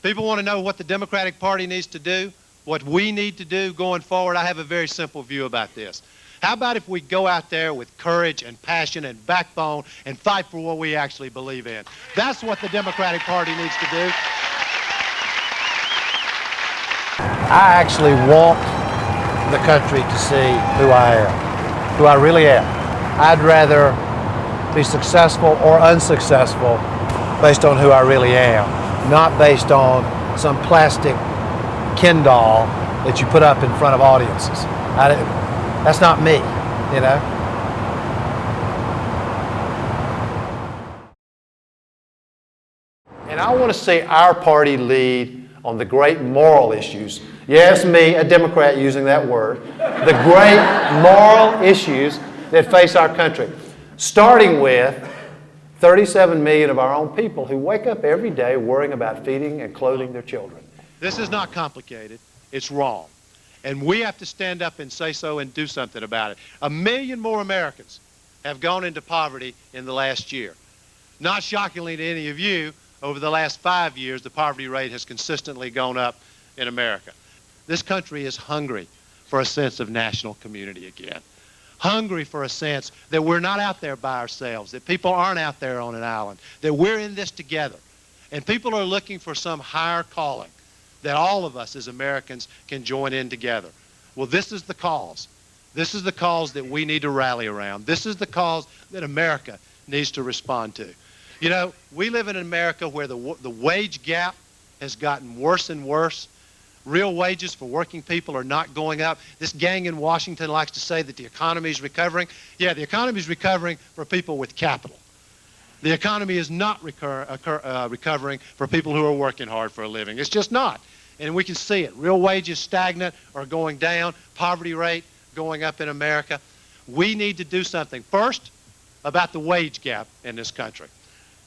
People want to know what the Democratic Party needs to do, what we need to do going forward. I have a very simple view about this. How about if we go out there with courage and passion and backbone and fight for what we actually believe in? That's what the Democratic Party needs to do. I actually want the country to see who I am, who I really am. I'd rather be successful or unsuccessful based on who I really am, not based on some plastic Ken doll that you put up in front of audiences. That's not me, you know? And I want to see our party lead on the great moral issues. Yes, me, a Democrat using that word. The great moral issues that face our country. Starting with 37 million of our own people who wake up every day worrying about feeding and clothing their children. This is not complicated. It's wrong. And we have to stand up and say so and do something about it. 1 million more Americans have gone into poverty in the last year. Not shockingly to any of you, over the last 5 years, the poverty rate has consistently gone up in America. This country is hungry for a sense of national community again. Hungry for a sense that we're not out there by ourselves, that people aren't out there on an island, that we're in this together. And people are looking for some higher calling that all of us as Americans can join in together. Well, this is the cause. This is the cause that we need to rally around. This is the cause that America needs to respond to. You know, we live in America where the wage gap has gotten worse and worse. Real wages for working people are not going up. This gang in Washington likes to say that the economy is recovering. Yeah, the economy is recovering for people with capital. The economy is not recovering for people who are working hard for a living. It's just not. And we can see it. Real wages stagnant or going down. Poverty rate going up in America. We need to do something first about the wage gap in this country.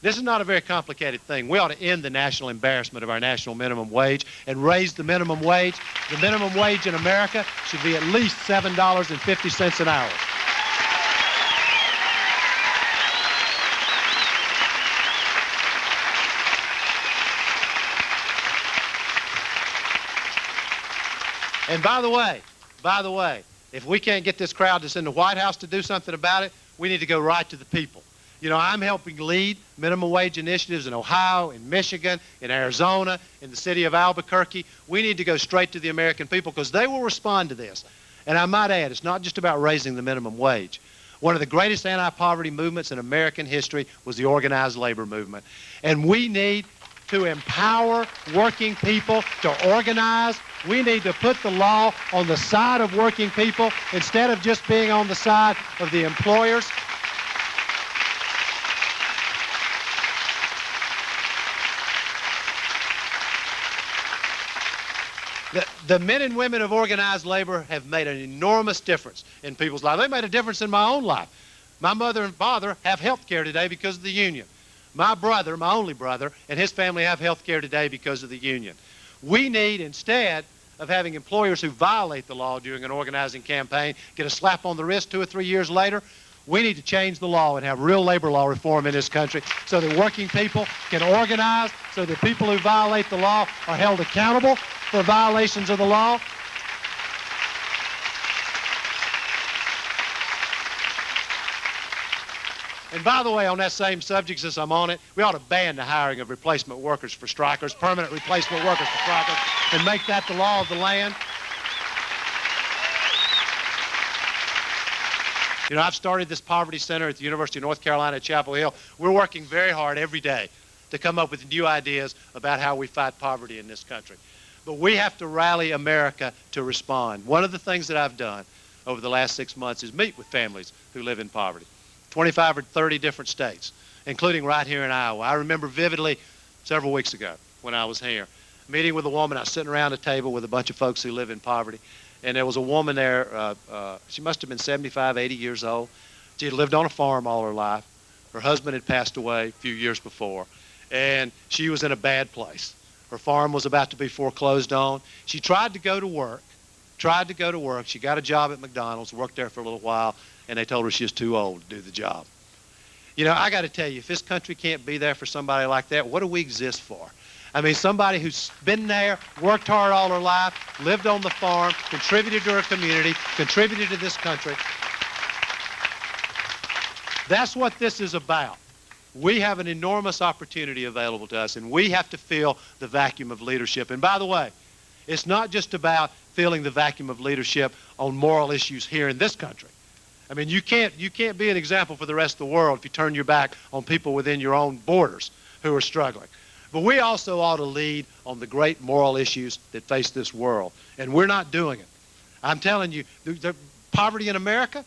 This is not a very complicated thing. We ought to end the national embarrassment of our national minimum wage and raise the minimum wage. The minimum wage in America should be at least $7.50 an hour. And by the way, if we can't get this crowd that's in the White House to do something about it, we need to go right to the people. You know, I'm helping lead minimum wage initiatives in Ohio, in Michigan, in Arizona, in the city of Albuquerque. We need to go straight to the American people because they will respond to this. And I might add, it's not just about raising the minimum wage. One of the greatest anti-poverty movements in American history was the organized labor movement. And we need to empower working people to organize. We need to put the law on the side of working people instead of just being on the side of the employers. The men and women of organized labor have made an enormous difference in people's lives. They made a difference in my own life. My mother and father have health care today because of the union. My brother, my only brother, and his family have health care today because of the union. We need, instead of having employers who violate the law during an organizing campaign get a slap on the wrist 2 or 3 years later, we need to change the law and have real labor law reform in this country so that working people can organize, so that people who violate the law are held accountable for violations of the law. And by the way, on that same subject, since I'm on it, we ought to ban the hiring of replacement workers for strikers, permanent replacement workers for strikers, and make that the law of the land. You know, I've started this poverty center at the University of North Carolina at Chapel Hill. We're working very hard every day to come up with new ideas about how we fight poverty in this country. But we have to rally America to respond. One of the things that I've done over the last 6 months is meet with families who live in poverty. 25 or 30 different states, including right here in Iowa. I remember vividly several weeks ago when I was here, meeting with a woman. I was sitting around a table with a bunch of folks who live in poverty, and there was a woman there. She must have been 75, 80 years old. She had lived on a farm all her life. Her husband had passed away a few years before, and she was in a bad place. Her farm was about to be foreclosed on. She tried to go to work. She got a job at McDonald's, worked there for a little while, and they told her she was too old to do the job. You know, I got to tell you, if this country can't be there for somebody like that, what do we exist for? I mean, somebody who's been there, worked hard all her life, lived on the farm, contributed to her community, contributed to this country. That's what this is about. We have an enormous opportunity available to us, and we have to fill the vacuum of leadership. And by the way, it's not just about filling the vacuum of leadership on moral issues here in this country. I mean, you can't be an example for the rest of the world if you turn your back on people within your own borders who are struggling. But we also ought to lead on the great moral issues that face this world, and we're not doing it. I'm telling you, the poverty in America,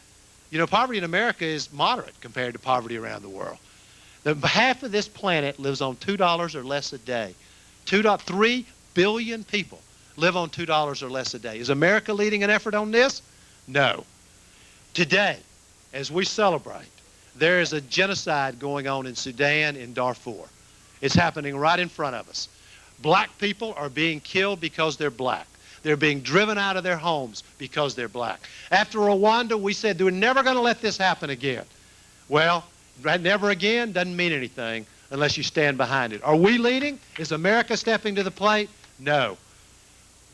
you know, poverty in America is moderate compared to poverty around the world. Half of this planet lives on $2 or less a day. 3 billion people live on $2 or less a day. Is America leading an effort on this? No. Today, as we celebrate, there is a genocide going on in Sudan, in Darfur. It's happening right in front of us. Black people are being killed because they're black. They're being driven out of their homes because they're black. After Rwanda, we said we're never going to let this happen again. Well, never again doesn't mean anything unless you stand behind it. Are we leading? Is America stepping to the plate? No.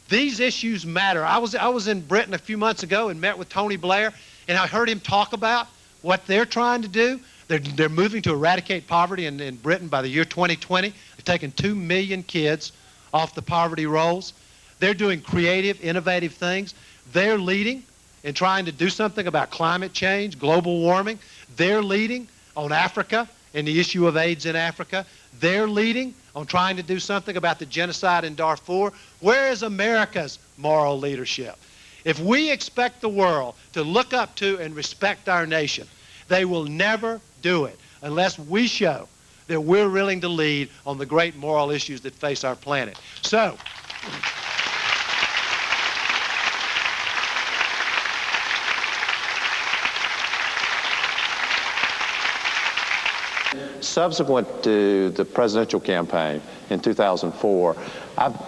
These issues matter. I was in Britain a few months ago and met with Tony Blair, and I heard him talk about what they're trying to do. They're moving to eradicate poverty in Britain by the year 2020. They've taken 2 million kids off the poverty rolls. They're doing creative, innovative things. They're leading in trying to do something about climate change, global warming. They're leading on Africa and the issue of AIDS in Africa. They're leading on trying to do something about the genocide in Darfur. Where is America's moral leadership? If we expect the world to look up to and respect our nation, they will never do it unless we show that we're willing to lead on the great moral issues that face our planet. So, subsequent to the presidential campaign in 2004,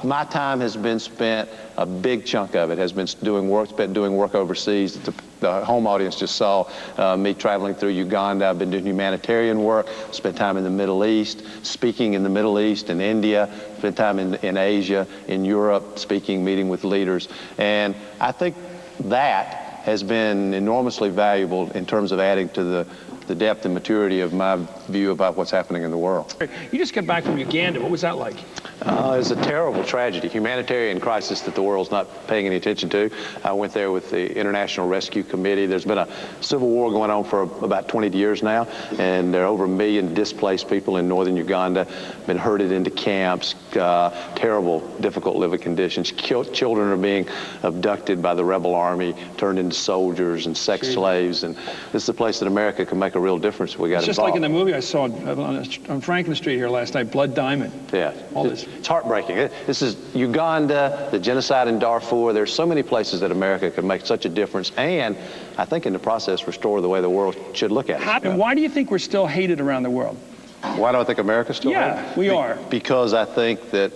my time has been spent, a big chunk of it has been doing work overseas. The home audience just saw me traveling through Uganda. I've been doing humanitarian work, spent time in the Middle East, speaking in the Middle East and India, spent time in Asia, in Europe, speaking, meeting with leaders. And I think that has been enormously valuable in terms of adding to the depth and maturity of my view about what's happening in the world. You just got back from Uganda. What was that like? It was a terrible tragedy, humanitarian crisis that the world's not paying any attention to. I went there with the International Rescue Committee. There's been a civil war going on for about 20 years now, and there are over 1 million displaced people in northern Uganda, been herded into camps, terrible, difficult living conditions. Children are being abducted by the rebel army, turned into soldiers and sex slaves, and this is a place that America can make a real difference if we got involved. Just like in the movie I saw on Franklin Street here last night, Blood Diamond. Yeah. All this. It's heartbreaking. This is Uganda, the genocide in Darfur. There's so many places that America could make such a difference, and I think in the process restore the way the world should look at it. And why do you think we're still hated around the world? Why do I think America's still hated? Yeah, we are. Because I think that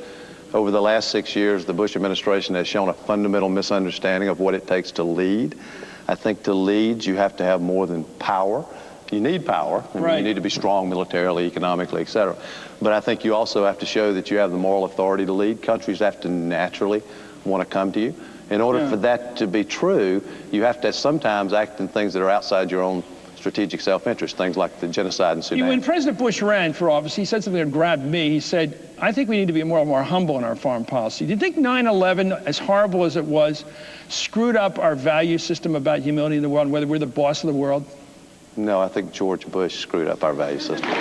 over the last 6 years, the Bush administration has shown a fundamental misunderstanding of what it takes to lead. I think to lead, you have to have more than power. You need power, and you need to be strong militarily, economically, et cetera. But I think you also have to show that you have the moral authority to lead. Countries have to naturally want to come to you. In order for that to be true, you have to sometimes act in things that are outside your own strategic self-interest, things like the genocide in Sudan. When President Bush ran for office, he said something that grabbed me. He said, I think we need to be more humble in our foreign policy. Do you think 9/11, as horrible as it was, screwed up our value system about humility in the world, and whether we're the boss of the world? No, I think George Bush screwed up our value system.